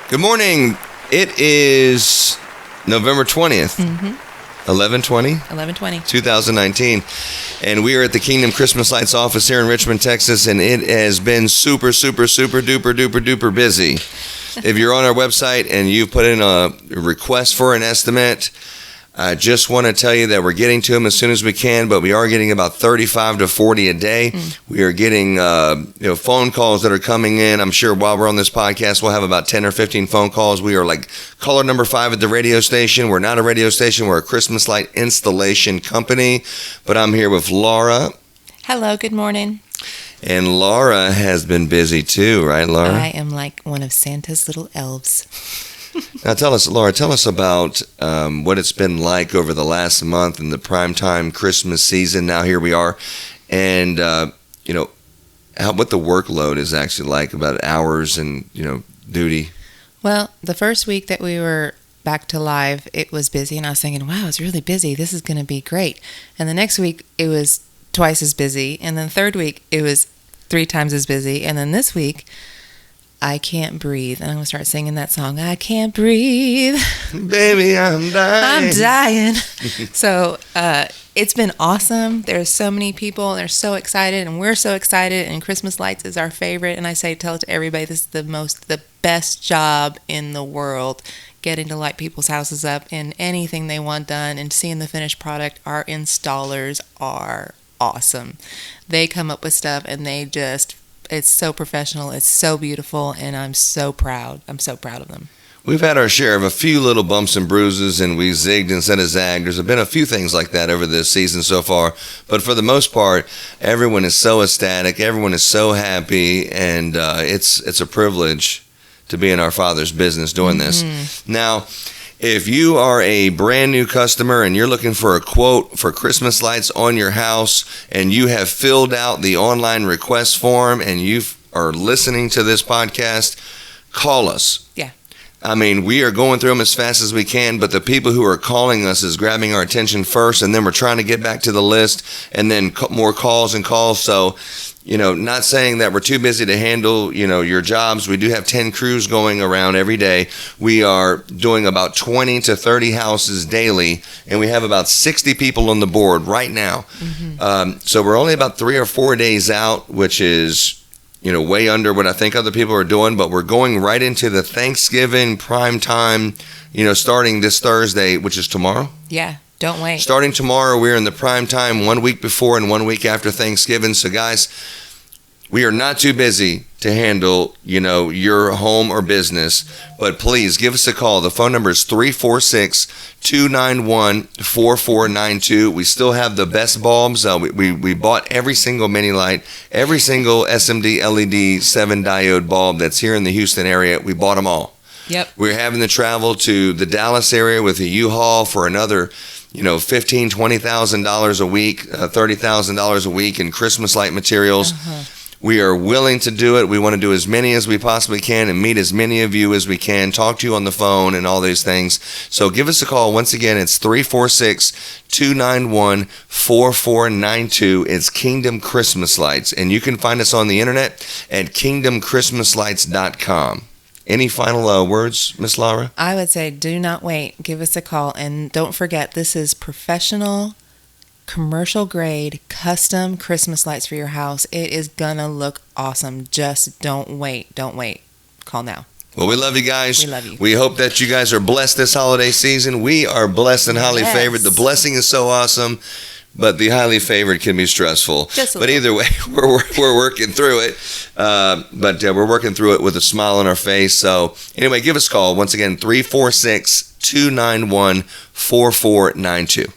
Good morning. It is November 20th, 11/20, 2019, and we are at the Kingdom Christmas Lights office here in Richmond, Texas, and it has been super duper busy. If you're on our website and you've put in a request for an estimate, I just want to tell you that we're getting to them as soon as we can, but we are getting about 35 to 40 a day. We are getting phone calls that are coming in. I'm sure while we're on this podcast, we'll have about 10 or 15 phone calls. We are like caller number 5 at the radio station. We're not a radio station. We're a Christmas light installation company. But I'm here with Laura. Hello, good morning. And Laura has been busy too, right, Laura? I am like one of Santa's little elves. Now Laura, tell us about what it's been like over the last month in the primetime Christmas season. Now here we are, and what the workload is actually like, about hours and duty. Well, the first week that we were back to live, it was busy, and I was thinking, wow, it's really busy. This is going to be great. And the next week, it was twice as busy, and then third week, it was 3 times as busy, and then this week, I can't breathe. And I'm going to start singing that song. I can't breathe. Baby, I'm dying. I'm dying. So it's been awesome. There's so many people. They're so excited. And we're so excited. And Christmas lights is our favorite. And I tell it to everybody, this is the best job in the world. Getting to light people's houses up and anything they want done and seeing the finished product. Our installers are awesome. They come up with stuff and it's so professional, it's so beautiful, and I'm so proud. I'm so proud of them. We've had our share of a few little bumps and bruises, and we zigged instead of zagged. There's been a few things like that over this season so far, but for the most part, everyone is so ecstatic, everyone is so happy, and it's a privilege to be in our Father's business doing this. Now, if you are a brand new customer and you're looking for a quote for Christmas lights on your house, and you have filled out the online request form and you are listening to this podcast, call us. Yeah. I mean, we are going through them as fast as we can, but the people who are calling us is grabbing our attention first, and then we're trying to get back to the list, and then more calls and calls. So, not saying that we're too busy to handle, your jobs. We do have 10 crews going around every day. We are doing about 20 to 30 houses daily, and we have about 60 people on the board right now. So we're only about 3 or 4 days out, which is way under what I think other people are doing, but we're going right into the Thanksgiving prime time, starting this Thursday, which is tomorrow. Yeah, don't wait. Starting tomorrow, we're in the prime time 1 week before and 1 week after Thanksgiving. So guys, we are not too busy to handle, your home or business, but please give us a call. The phone number is 346-291-4492. We still have the best bulbs. We bought every single mini light, every single SMD LED 7 diode bulb that's here in the Houston area. We bought them all. Yep. We're having to travel to the Dallas area with a U-Haul for another $15,000, $20,000 a week, $30,000 a week in Christmas light materials. We are willing to do it. We want to do as many as we possibly can and meet as many of you as we can, talk to you on the phone and all these things. So give us a call. Once again, it's 346-291-4492. It's Kingdom Christmas Lights. And you can find us on the internet at kingdomchristmaslights.com. Any final words, Miss Laura? I would say do not wait. Give us a call. And don't forget, this is professional, commercial grade, custom Christmas lights for your house. It is gonna look awesome. Just don't wait. Don't wait. Call now. Well, we love you guys. We love you. We hope that you guys are blessed this holiday season. We are blessed and highly favored. The blessing is so awesome, but the highly favored can be stressful. But either way, we're working through it. But we're working through it with a smile on our face. So anyway, give us a call. Once again, 346-291-4492.